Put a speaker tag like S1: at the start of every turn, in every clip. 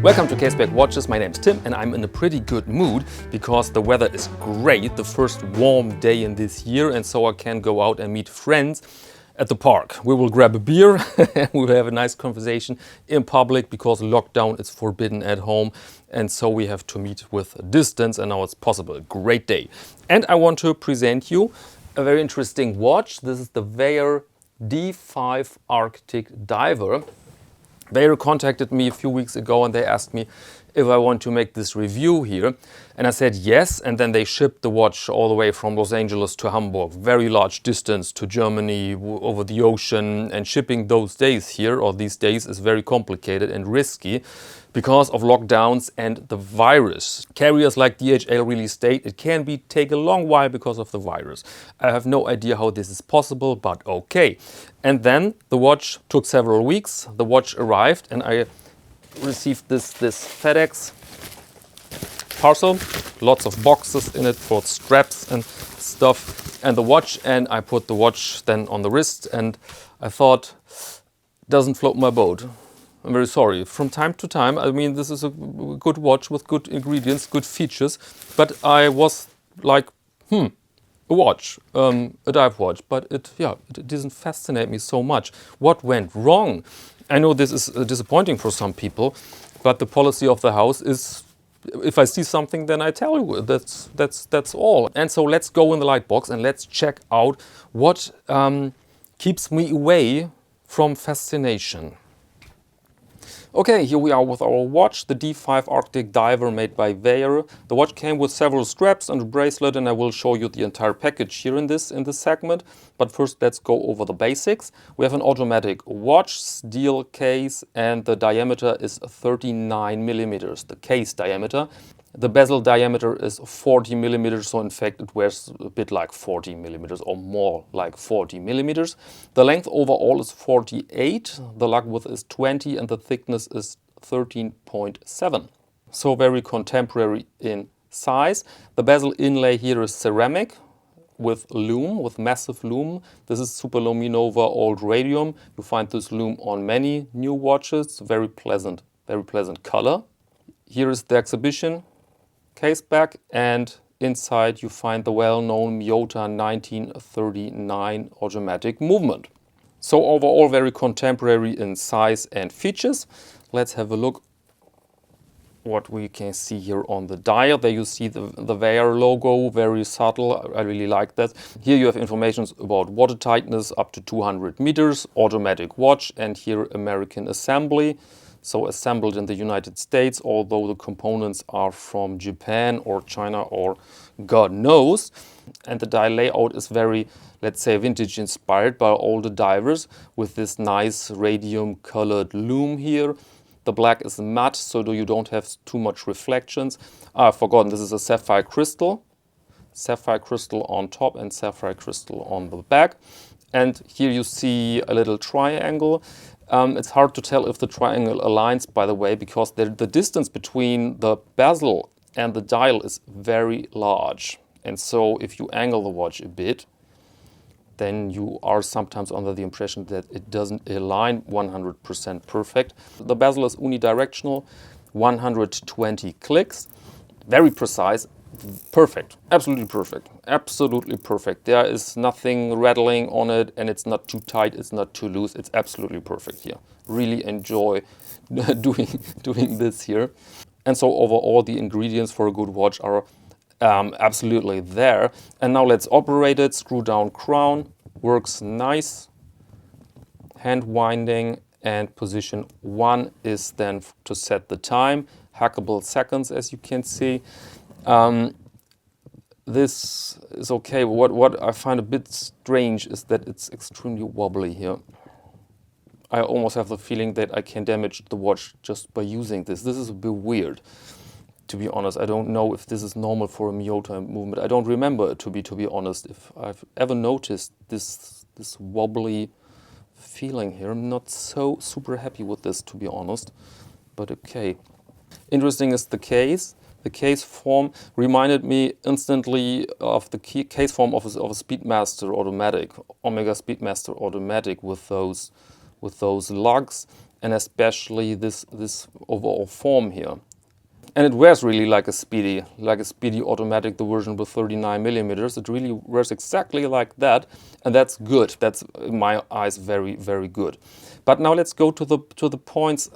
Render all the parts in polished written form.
S1: Welcome to Caseback Watches. My name's Tim and I'm in a pretty good mood because the weather is great, the first warm day in this year, and so I can go out and meet friends at the park. We will grab a beer and we'll have a nice conversation in public because lockdown is forbidden at home, and so we have to meet with a distance, and now it's possible. A great day. And I want to present you a very interesting watch. This is the Vaer D5 Arctic Diver. Vaer contacted me a few weeks ago and they asked me if I want to make this review here. And I said yes, and then they shipped the watch all the way from Los Angeles to Hamburg, very large distance to Germany over the ocean, and shipping those days here, or these days, is very complicated and risky because of lockdowns and the virus. Carriers like DHL really state it can take a long while because of the virus. I have no idea how this is possible, but okay. And then the watch took several weeks. The watch arrived and I received this FedEx parcel, lots of boxes in it for straps and stuff, and the watch, and I put the watch then on the wrist, and I thought, doesn't float my boat. I'm very sorry. From time to time, I mean, this is a good watch with good ingredients, good features, but I was like, a watch, a dive watch, but it doesn't fascinate me so much. What went wrong? I know this is disappointing for some people, but the policy of the house is, if I see something, then I tell you. That's all. And so let's go in the light box and let's check out what keeps me away from fascination. Okay, here we are with our watch, the D5 Arctic Diver made by Vaer. The watch came with several straps and a bracelet, and I will show you the entire package here in this segment. But first, let's go over the basics. We have an automatic watch, steel case, and the diameter is 39 millimeters, the case diameter. The bezel diameter is 40 millimeters, so in fact it wears a bit like 40 millimeters or more like 40 millimeters. The length overall is 48, the lug width is 20, and the thickness is 13.7. So very contemporary in size. The bezel inlay here is ceramic with lume, with massive lume. This is Super Luminova Old Radium. You find this lume on many new watches. Very pleasant color. Here is the exhibition Caseback, and inside you find the well-known Miyota 1939 automatic movement. So overall very contemporary in size and features. Let's have a look what we can see here on the dial. There you see the Vaer logo, very subtle. I really like that. Here you have information about water tightness up to 200 meters, automatic watch, and here American assembly. So assembled in the United States, although the components are from Japan or China or God knows. And the dial layout is very, let's say, vintage inspired by older divers with this nice radium colored lume here. The black is matte, so you don't have too much reflections. I've forgotten, this is a sapphire crystal. Sapphire crystal on top and sapphire crystal on the back. And here you see a little triangle. It's hard to tell if the triangle aligns, by the way, because the distance between the bezel and the dial is very large. And so if you angle the watch a bit, then you are sometimes under the impression that it doesn't align 100% perfect. The bezel is unidirectional, 120 clicks, very precise. Perfect, absolutely perfect, absolutely perfect. There is nothing rattling on it, and it's not too tight, it's not too loose. It's absolutely perfect here. Really enjoy doing this here. And so overall the ingredients for a good watch are absolutely there. And now let's operate it. Screw down crown, works nice. Hand winding, and position 1 is then to set the time. Hackable seconds, as you can see. This is okay. What I find a bit strange is that it's extremely wobbly here. I almost have the feeling that I can damage the watch just by using this. This is a bit weird, to be honest. I don't know if this is normal for a Miyota movement. I don't remember it to be honest, if I've ever noticed this wobbly feeling here. I'm not so super happy with this, to be honest, but okay. Interesting is the case. The case form reminded me instantly of the case form of a Speedmaster automatic, Omega Speedmaster automatic, with those lugs and especially this overall form here. And it wears really like a speedy automatic, the version with 39 millimeters. It really wears exactly like that, and that's good. That's, in my eyes, very, very good. But now let's go to the points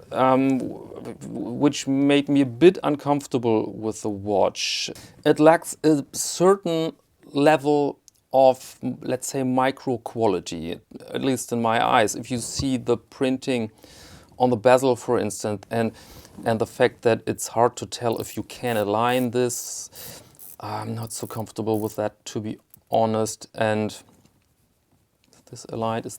S1: which made me a bit uncomfortable with the watch. It lacks a certain level of, let's say, micro quality, at least in my eyes. If you see the printing on the bezel, for instance, and the fact that it's hard to tell if you can align this, I'm not so comfortable with that, to be honest. And is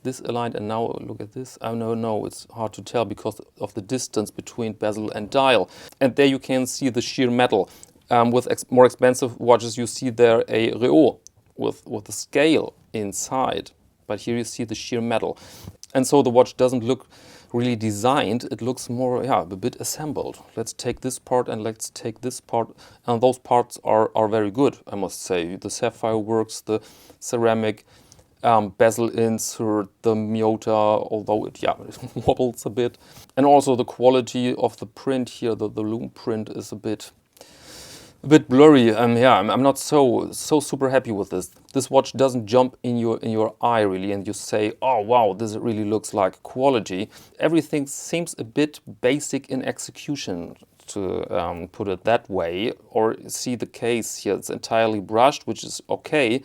S1: this aligned? And now look at this. Oh, no, it's hard to tell because of the distance between bezel and dial. And there you can see the sheer metal. With more expensive watches, you see there a Reo with a scale inside. But here you see the sheer metal. And so the watch doesn't look really designed. It looks more, a bit assembled. Let's take this part and let's take this part. And those parts are very good, I must say. The sapphire works, the ceramic bezel insert, the Miyota, although it wobbles a bit. And also the quality of the print here, the loom print is a bit blurry. I'm not so super happy with this. This watch doesn't jump in your eye really, and you say, oh wow, this really looks like quality. Everything seems a bit basic in execution, to put it that way. Or see the case here, it's entirely brushed, which is okay,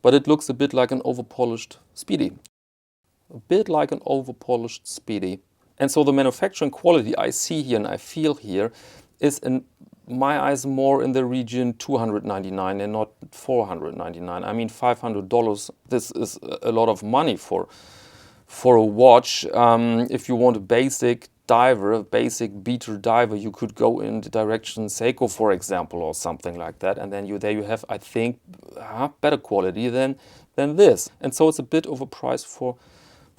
S1: but it looks a bit like an over-polished Speedy. A bit like an over-polished Speedy. And so the manufacturing quality I see here and I feel here is, in my eyes, more in the region $299 and not $499. I mean, $500, this is a lot of money for a watch. If you want a basic diver, a basic beater diver, you could go in the direction Seiko, for example, or something like that. And then there you have, I think, better quality than this. And so it's a bit of a price for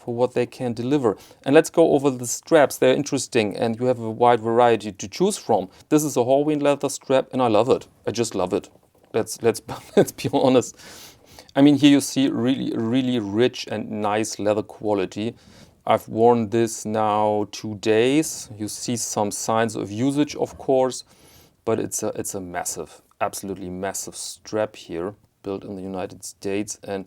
S1: what they can deliver. And let's go over the straps. They're interesting, and you have a wide variety to choose from. This is a Horween leather strap, and I love it. I just love it. Let's be honest. I mean, here you see really, really rich and nice leather quality. I've worn this now 2 days. You see some signs of usage, of course, but it's a massive, absolutely massive strap here, built in the United States, and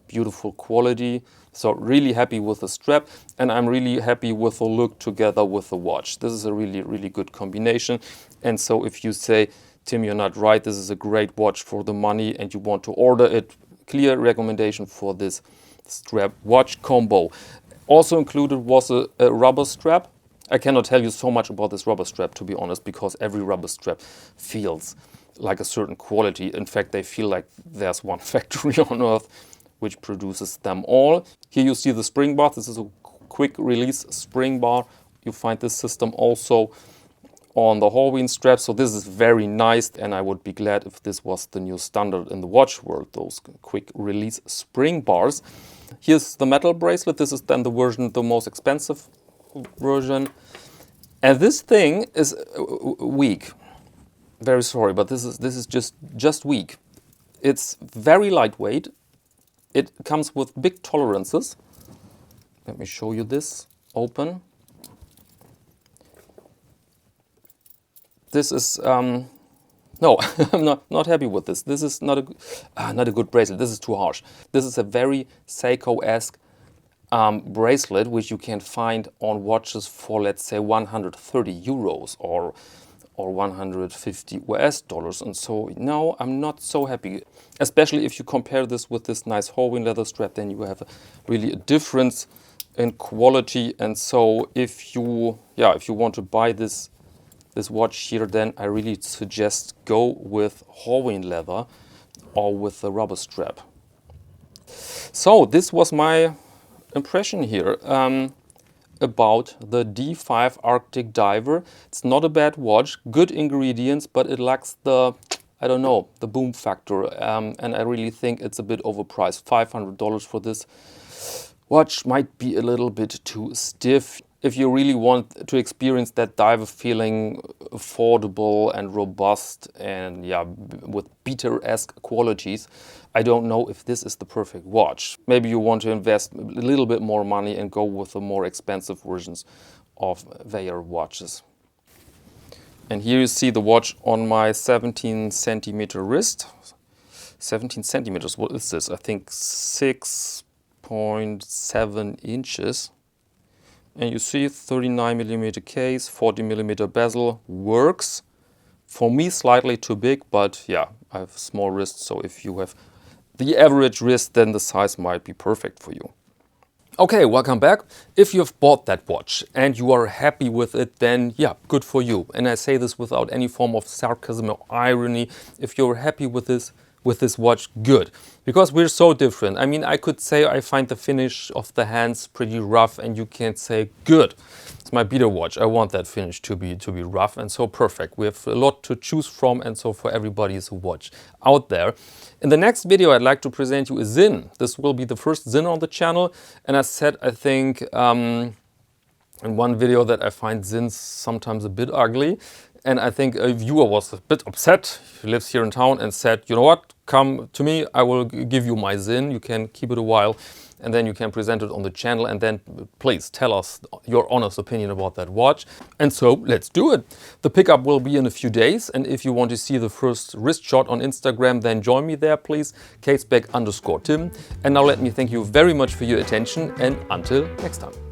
S1: beautiful quality. So really happy with the strap, and I'm really happy with the look together with the watch. This is a really, really good combination. And so if you say, Tim, you're not right, this is a great watch for the money and you want to order it, clear recommendation for this strap watch combo. Also included was a rubber strap. I cannot tell you so much about this rubber strap, to be honest, because every rubber strap feels like a certain quality. In fact, they feel like there's one factory on Earth which produces them all. Here you see the spring bar. This is a quick release spring bar. You find this system also on the Horween strap. So this is very nice, and I would be glad if this was the new standard in the watch world, those quick release spring bars. Here's the metal bracelet. This is then the most expensive version. And this thing is weak. Very sorry, but this is just weak. It's very lightweight. It comes with big tolerances. Let me show you this. Open. This is no, I'm not happy with this. This is not a good bracelet. This is too harsh. This is a very Seiko-esque bracelet, which you can find on watches for, let's say, 130 euros or 150 US dollars. And so no, I'm not so happy, especially if you compare this with this nice Horween leather strap. Then you have really a difference in quality. And so if you want to buy this watch here, then I really suggest go with Horween leather or with the rubber strap. So this was my impression here about the D5 Arctic Diver. It's not a bad watch, good ingredients, but it lacks the, I don't know, the boom factor. And I really think it's a bit overpriced. $500 for this watch might be a little bit too stiff. If you really want to experience that diver feeling, affordable and robust and with beater-esque qualities, I don't know if this is the perfect watch. Maybe you want to invest a little bit more money and go with the more expensive versions of Vaer watches. And here you see the watch on my 17 centimeter wrist. 17 centimeters, what is this? I think 6.7 inches. And you see 39 millimeter case, 40 millimeter bezel, works. For me, slightly too big, but yeah, I have small wrists, so if you have the average wrist, then the size might be perfect for you. Okay, welcome back. If you've bought that watch and you are happy with it, then yeah, good for you. And I say this without any form of sarcasm or irony. If you're happy with this watch, good. Because we're so different. I mean, I could say I find the finish of the hands pretty rough, and you can't say, good. It's my beater watch. I want that finish to be rough, and so perfect. We have a lot to choose from, and so for everybody's watch out there. In the next video, I'd like to present you a Zin. This will be the first Zin on the channel, and I said, I think, in one video that I find Zins sometimes a bit ugly. And I think a viewer was a bit upset. He lives here in town and said, you know what, come to me, I will give you my Zin. You can keep it a while and then you can present it on the channel, and then please tell us your honest opinion about that watch. And so let's do it. The pickup will be in a few days, and if you want to see the first wrist shot on Instagram, then join me there, please. Caseback_Tim. And now let me thank you very much for your attention, and until next time.